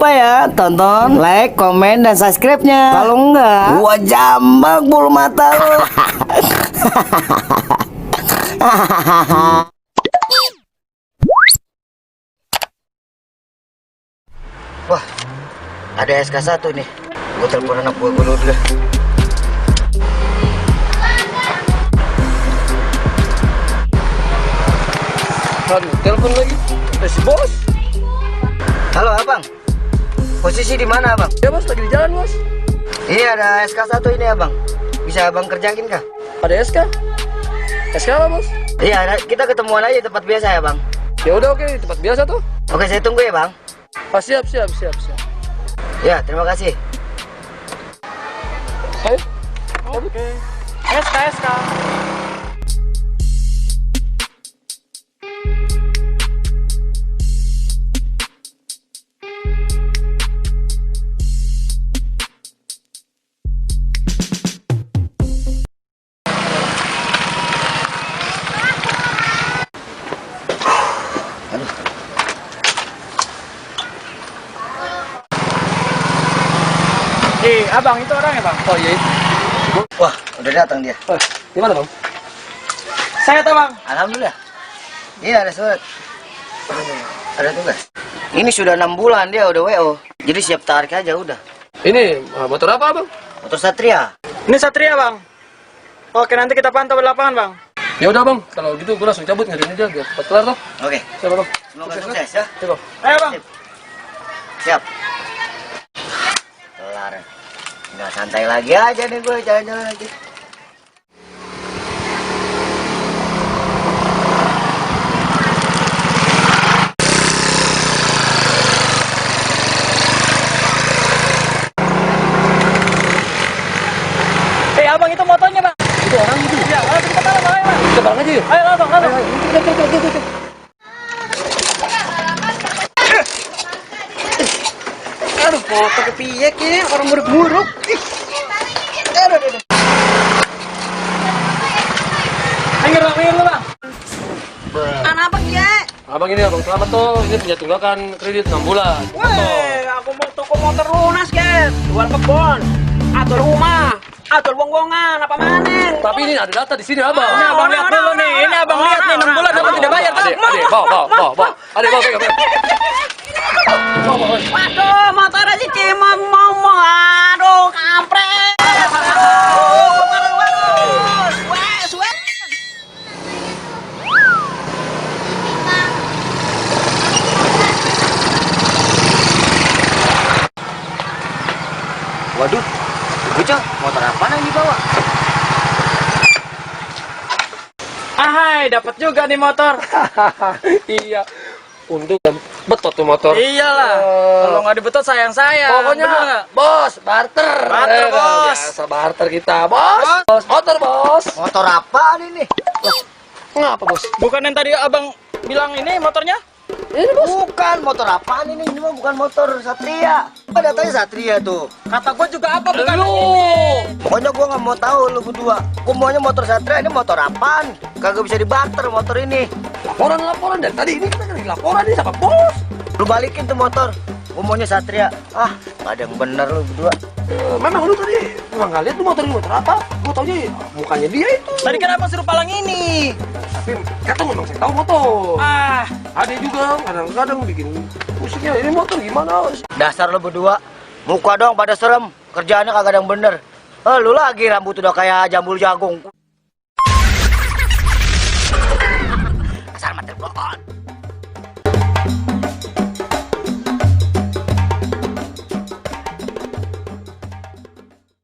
lupa ya tonton, like, komen, dan subscribe-nya. Kalau enggak, gua jambak bulu mata lu. Wah, ada SK1 nih. Gua telepon anak gua dulu deh. Aduh, telepon lagi. Si bos. Halo abang, posisi di mana abang? Ya bos, lagi di jalan bos. Ini ada SK1 ini abang. Bisa abang kerjain kah? Ada SK? SK apa bos? Iya, kita ketemuan aja di tempat biasa ya bang. Ya udah oke, di tempat biasa tuh. Oke, saya tunggu ya bang. Ah, siap. Ya, terima kasih. Ayo. Oke. SK. Abang itu orangnya bang. Oh iya. Wah, udah datang dia. Gimana bang? Saya tahu bang. Alhamdulillah. Iya, ada surat. Ada tugas. Ini sudah 6 bulan dia udah WO. Jadi siap tarik aja udah. Ini motor apa bang? Motor Satria. Ini Satria bang. Oke, nanti kita pantau di lapangan bang. Ya udah bang, kalau gitu gue langsung cabut ngerjain aja biar cepat kelar tuh. Oke. Siapa bang? Semoga sukses ya. Coba. Ayo bang. Siap. Kelar. Nggak santai lagi aja nih gue jalan-jalan lagi. Abang itu motornya bang. Itu orang itu. Ya, langsung kita tolong bang. Ayo bang. Kita bareng aja yuk. Ayo bang. Aduh, foto kepiye kayaknya orang buruk-buruk. Aduh. Minggir bang. Anak apa ya? Abang ini abang selamat tuh. Ini punya tunggakan kredit 6 bulan. Weh, aku mau toko motor lunas guys. Jual kebon, atau rumah, atau bonggongan, apa maneng. Tapi ini ada data di sini abang. Ini abang lihat dulu nih. Ini abang lihat nih 6 bulan abang tidak bayar. Adek, bawa. Adek, bawa, pegang. Waduh, motor aja cemang mau. Aduh, kampret. Aduh, bagus. Wes. Waduh, bocah, motor apa yang dibawa? Ahai, dapat juga nih motor. Iya. Untung kan betot tuh motor. Iyalah. Kalau nggak dibetot sayang. Pokoknya Bener nggak? bos, barter. Barter, bos. Biasa barter kita, bos. Motor, bos. Motor apaan ini? Ngapa, bos? Bukan yang tadi abang bilang ini motornya? Ini, bos. Bukan, motor apaan ini? Ini mah bukan motor Satria. Apa datanya Satria tuh? Kata gue juga apa bukan Lu. ini. Pokoknya gua nggak mau tahu lu berdua. Gua maunya motor Satria, ini motor apaan? Kagak bisa dibarter motor ini. Laporan dari tadi ini kita lagi laporan nih sama bos. Lu balikin tuh motor. Gua maunya Satria. Ah, nggak ada yang bener lu berdua. Memang lu tadi nggak lihat tuh motor ini motor apa? Gua taunya mukanya dia itu. Tadi kan abang suruh palang ini. Tapi kata memang saya tahu motor. Ah, Ada juga kadang-kadang bikin musiknya ini motor gimana? Dasar lu berdua. Muka dong pada serem. Kerjaannya kagak ada yang bener. Lu lagi rambut udah kayak jambul jagung. Asal mati blon.